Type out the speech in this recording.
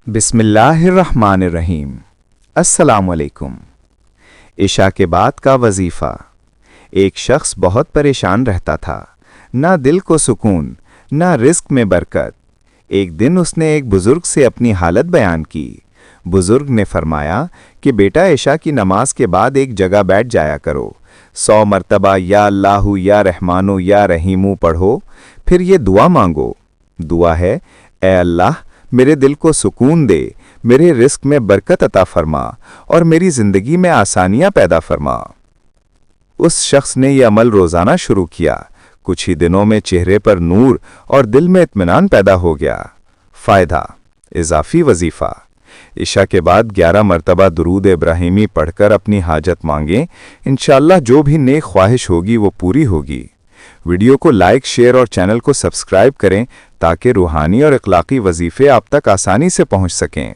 बिस्मिल्लाहिर्रहमानिर्रहीम। अस्सलाम वालेकुम। इशा के बाद का वजीफ़ा। एक शख्स बहुत परेशान रहता था, ना दिल को सुकून, ना रिस्क में बरकत। एक दिन उसने एक बुज़ुर्ग से अपनी हालत बयान की। बुज़ुर्ग ने फरमाया कि बेटा, इशा की नमाज के बाद एक जगह बैठ जाया करो, 100 मरतबा या अल्लाहु या रहमानु या रहीमु पढ़ो, फिर ये दुआ मांगो। दुआ है, ए अल्लाह, मेरे दिल को सुकून दे, मेरे रिस्क में बरकत अता फरमा और मेरी जिंदगी में आसानियां पैदा फरमा। उस शख्स ने यह अमल रोजाना शुरू किया। कुछ ही दिनों में चेहरे पर नूर और दिल में इत्मीनान पैदा हो गया। फायदा: इजाफी वजीफा। इशा के बाद 11 मरतबा दुरूद इब्राहिमी पढ़कर अपनी हाजत मांगें। इंशाअल्लाह जो भी नेक ख्वाहिश होगी वो पूरी होगी। वीडियो को लाइक, शेयर और चैनल को सब्सक्राइब करें ताकि रूहानी और इखलाकी वजीफे आप तक आसानी से पहुंच सकें।